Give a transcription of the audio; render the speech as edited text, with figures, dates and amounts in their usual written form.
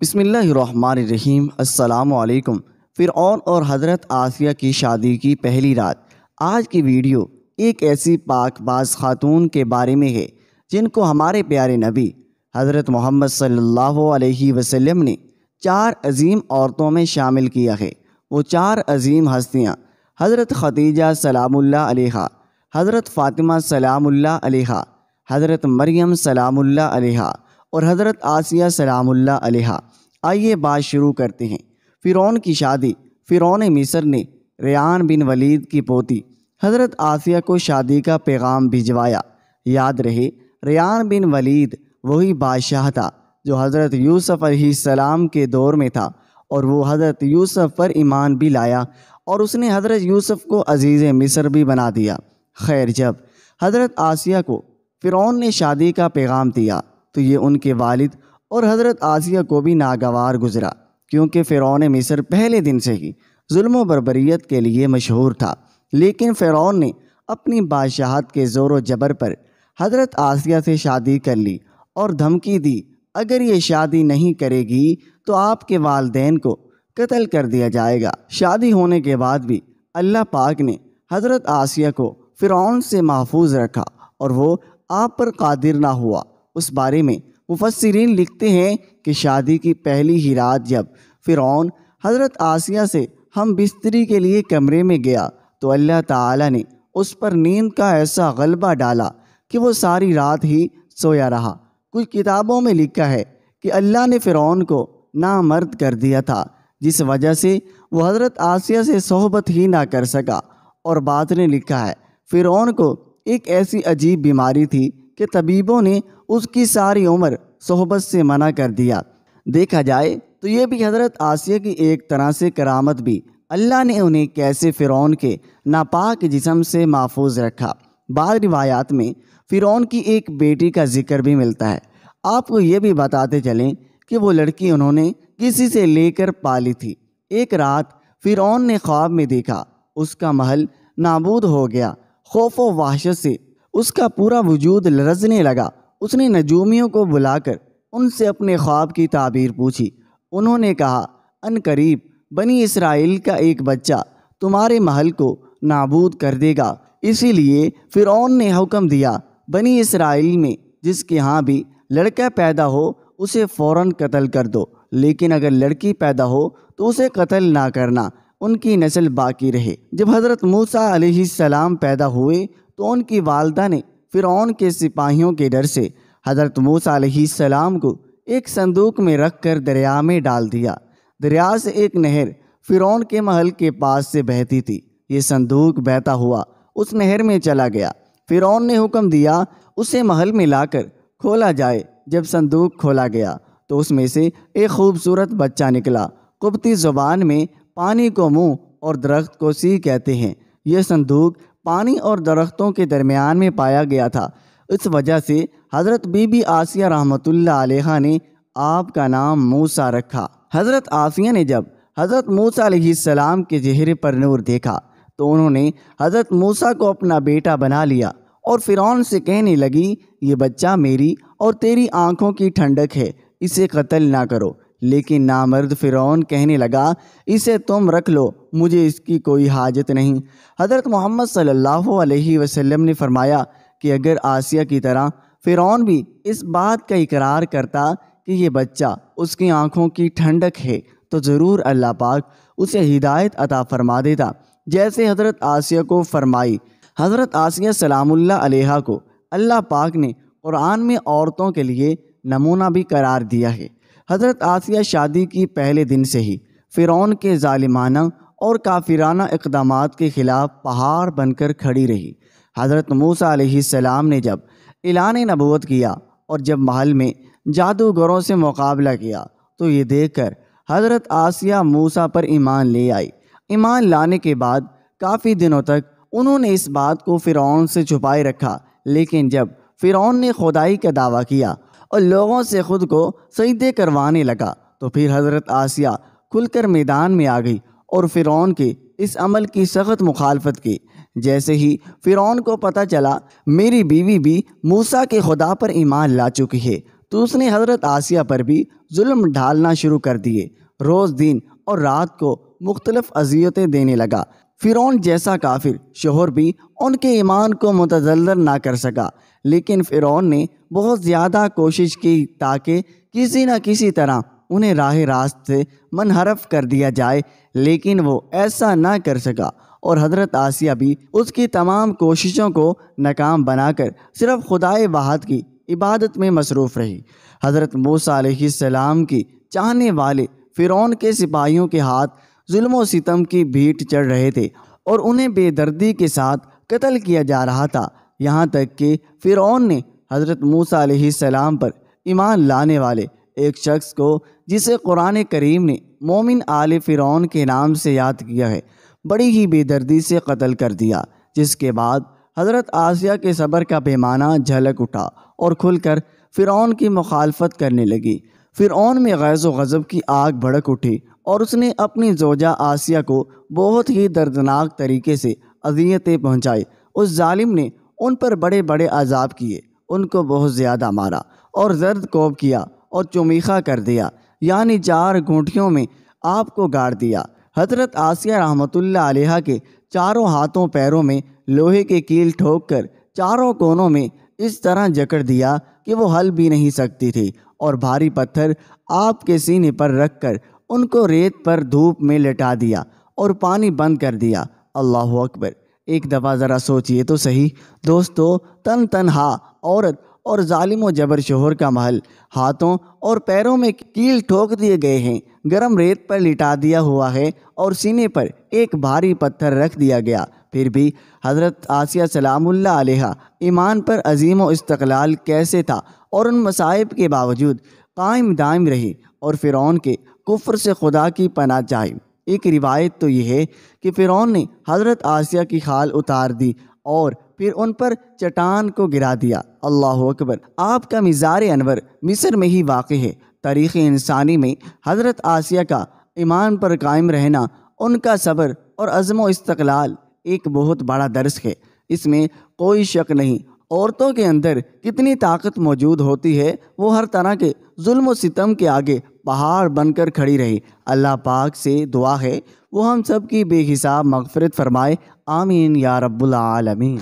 بسم اللہ الرحمن الرحیم۔ السلام علیکم۔ فرعون اور حضرت آسیہ کی شادی کی پہلی رات۔ آج کی ویڈیو ایک ایسی پاک باز خاتون کے بارے میں ہے جن کو ہمارے پیارے نبی حضرت محمد صلی اللہ علیہ وسلم نے 4 عظیم عورتوں میں شامل کیا ہے۔ وہ 4 عظیم ہستیاں حضرت خدیجہ سلام اللہ علیہا، حضرت فاطمہ سلام اللہ علیہا، حضرت مریم سلام اللہ علیہا اور حضرت آسیہ سلام اللہ علیہا۔ آئیے بات شروع کرتے ہیں۔ فرعون کی شادی۔ فرعون مصر نے ریان بن ولید کی پوتی حضرت آسیہ کو شادی کا پیغام بھجوایا۔ یاد رہے، ریان بن ولید وہی بادشاہ تھا جو حضرت یوسف علیہ السلام کے دور میں تھا، اور وہ حضرت یوسف پر ایمان بھی لایا اور اس نے حضرت یوسف کو عزیز مصر بھی بنا دیا۔ خیر، جب حضرت آسیہ کو فرعون نے شادی کا پیغام دیا تو یہ ان کے والد اور حضرت آسیہ کو بھی ناگوار گزرا، کیونکہ فرعون مصر پہلے دن سے ہی ظلم و بربریت کے لیے مشہور تھا۔ لیکن فرعون نے اپنی بادشاہت کے زور و جبر پر حضرت آسیہ سے شادی کر لی اور دھمکی دی، اگر یہ شادی نہیں کرے گی تو آپ کے والدین کو قتل کر دیا جائے گا۔ شادی ہونے کے بعد بھی اللہ پاک نے حضرت آسیہ کو فرعون سے محفوظ رکھا اور وہ آپ پر قادر نہ ہوا۔ اس بارے میں مفسرین لکھتے ہیں کہ شادی کی پہلی ہی رات جب فرعون حضرت آسیہ سے ہم بستری کے لیے کمرے میں گیا تو اللہ تعالیٰ نے اس پر نیند کا ایسا غلبہ ڈالا کہ وہ ساری رات ہی سویا رہا۔ کچھ کتابوں میں لکھا ہے کہ اللہ نے فرعون کو نامرد کر دیا تھا، جس وجہ سے وہ حضرت آسیہ سے صحبت ہی نہ کر سکا، اور بعض نے لکھا ہے فرعون کو ایک ایسی عجیب بیماری تھی کہ طبیبوں نے اس کی ساری عمر صحبت سے منع کر دیا۔ دیکھا جائے تو یہ بھی حضرت آسیہ کی ایک طرح سے کرامت بھی، اللہ نے انہیں کیسے فرعون کے ناپاک جسم سے محفوظ رکھا۔ بعض روایات میں فرعون کی ایک بیٹی کا ذکر بھی ملتا ہے۔ آپ کو یہ بھی بتاتے چلیں کہ وہ لڑکی انہوں نے کسی سے لے کر پالی تھی۔ ایک رات فرعون نے خواب میں دیکھا اس کا محل نابود ہو گیا۔ خوف و وحشت سے اس کا پورا وجود لرزنے لگا۔ اس نے نجومیوں کو بلا کر ان سے اپنے خواب کی تعبیر پوچھی۔ انہوں نے کہا، ان قریب بنی اسرائیل کا ایک بچہ تمہارے محل کو نابود کر دے گا، اسی لیے فرعون نے حکم دیا بنی اسرائیل میں جس کے ہاں بھی لڑکا پیدا ہو اسے فوراً قتل کر دو، لیکن اگر لڑکی پیدا ہو تو اسے قتل نہ کرنا، ان کی نسل باقی رہے۔ جب حضرت موسیٰ علیہ السلام پیدا ہوئے تو ان کی والدہ نے فرعون کے سپاہیوں کے ڈر سے حضرت موسیٰ علیہ السلام کو ایک صندوق میں رکھ کر دریا میں ڈال دیا۔ دریا سے ایک نہر فرعون کے محل کے پاس سے بہتی تھی۔ یہ صندوق بہتا ہوا اس نہر میں چلا گیا۔ فرعون نے حکم دیا اسے محل میں لا کر کھولا جائے۔ جب صندوق کھولا گیا تو اس میں سے ایک خوبصورت بچہ نکلا۔ قبطی زبان میں پانی کو منہ اور درخت کو سی کہتے ہیں۔ یہ صندوق پانی اور درختوں کے درمیان میں پایا گیا تھا، اس وجہ سے حضرت بی بی آسیہ رحمۃ اللہ علیہا نے آپ کا نام موسیٰ رکھا۔ حضرت آسیہ نے جب حضرت موسیٰ علیہ السلام کے چہرے پر نور دیکھا تو انہوں نے حضرت موسیٰ کو اپنا بیٹا بنا لیا اور فرعون سے کہنے لگی، یہ بچہ میری اور تیری آنکھوں کی ٹھنڈک ہے، اسے قتل نہ کرو۔ لیکن نامرد فرعون کہنے لگا، اسے تم رکھ لو، مجھے اس کی کوئی حاجت نہیں۔ حضرت محمد صلی اللہ علیہ وسلم نے فرمایا کہ اگر آسیہ کی طرح فرعون بھی اس بات کا اقرار کرتا کہ یہ بچہ اس کی آنکھوں کی ٹھنڈک ہے تو ضرور اللہ پاک اسے ہدایت عطا فرما دیتا، جیسے حضرت آسیہ کو فرمائی۔ حضرت آسیہ سلام اللہ علیہا کو اللہ پاک نے قرآن میں عورتوں کے لیے نمونہ بھی قرار دیا ہے۔ حضرت آسیہ شادی کی پہلے دن سے ہی فرعون کے ظالمانہ اور کافرانہ اقدامات کے خلاف پہاڑ بن کر کھڑی رہی۔ حضرت موسیٰ علیہ السلام نے جب اعلان نبوت کیا اور جب محل میں جادوگروں سے مقابلہ کیا تو یہ دیکھ کر حضرت آسیہ موسیٰ پر ایمان لے آئی۔ ایمان لانے کے بعد کافی دنوں تک انہوں نے اس بات کو فرعون سے چھپائے رکھا، لیکن جب فرعون نے خدائی کا دعویٰ کیا اور لوگوں سے خود کو سجدے کروانے لگا تو پھر حضرت آسیہ کھل کر میدان میں آ گئی اور فرعون کے اس عمل کی سخت مخالفت کی۔ جیسے ہی فرعون کو پتہ چلا میری بیوی بھی موسیٰ کے خدا پر ایمان لا چکی ہے تو اس نے حضرت آسیہ پر بھی ظلم ڈھالنا شروع کر دیے، روز دن اور رات کو مختلف اذیتیں دینے لگا۔ فرعون جیسا کافر شوہر بھی ان کے ایمان کو متزلزل نہ کر سکا، لیکن فرعون نے بہت زیادہ کوشش کی تاکہ کسی نہ کسی طرح انہیں راہ راست سے منحرف کر دیا جائے، لیکن وہ ایسا نہ کر سکا، اور حضرت آسیہ بھی اس کی تمام کوششوں کو ناکام بنا کر صرف خدائے واحد کی عبادت میں مصروف رہی۔ حضرت موسیٰ علیہ السلام کی چاہنے والے فرعون کے سپاہیوں کے ہاتھ ظلم و ستم کی بھیٹ چڑھ رہے تھے اور انہیں بے دردی کے ساتھ قتل کیا جا رہا تھا، یہاں تک کہ فرعون نے حضرت موسیٰ علیہ السلام پر ایمان لانے والے ایک شخص کو، جسے قرآن کریم نے مومن آل فرعون کے نام سے یاد کیا ہے، بڑی ہی بے دردی سے قتل کر دیا، جس کے بعد حضرت آسیہ کے صبر کا پیمانہ جھلک اٹھا اور کھل کر فرعون کی مخالفت کرنے لگی۔ فرعون میں غیظ و غضب کی آگ بھڑک اٹھی اور اس نے اپنی زوجہ آسیہ کو بہت ہی دردناک طریقے سے اذیتیں پہنچائی۔ اس ظالم نے ان پر بڑے بڑے عذاب کیے، ان کو بہت زیادہ مارا اور زرد کوب کیا اور چمیخا کر دیا، یعنی 4 گھونٹیوں میں آپ کو گاڑ دیا۔ حضرت آسیہ رحمۃ اللہ علیہ کے چاروں ہاتھوں پیروں میں لوہے کے کیل ٹھوک کر چاروں کونوں میں اس طرح جکڑ دیا کہ وہ ہل بھی نہیں سکتی تھی، اور بھاری پتھر آپ کے سینے پر رکھ کر ان کو ریت پر دھوپ میں لٹا دیا اور پانی بند کر دیا۔ اللہ اکبر! ایک دفعہ ذرا سوچئے تو صحیح دوستو، تنہا عورت اور ظالم و جبر شوہر کا محل، ہاتھوں اور پیروں میں کیل ٹھوک دیے گئے ہیں، گرم ریت پر لٹا دیا ہوا ہے اور سینے پر ایک بھاری پتھر رکھ دیا گیا، پھر بھی حضرت آسیہ سلام اللہ علیہ ایمان پر عظیم و استقلال کیسے تھا، اور ان مصائب کے باوجود قائم دائم رہی اور فرعون کے کفر سے خدا کی پناہ چاہی۔ ایک روایت تو یہ ہے کہ فرعون نے حضرت آسیہ کی خال اتار دی اور پھر ان پر چٹان کو گرا دیا۔ اللہ اکبر! آپ کا مزار انور مصر میں ہی واقع ہے۔ تاریخ انسانی میں حضرت آسیہ کا ایمان پر قائم رہنا، ان کا صبر اور عزم و استقلال ایک بہت بڑا درس ہے۔ اس میں کوئی شک نہیں، عورتوں کے اندر کتنی طاقت موجود ہوتی ہے، وہ ہر طرح کے ظلم و ستم کے آگے پہاڑ بن کر کھڑی رہی۔ اللہ پاک سے دعا ہے وہ ہم سب کی بے حساب مغفرت فرمائے، آمین یا رب العالمین۔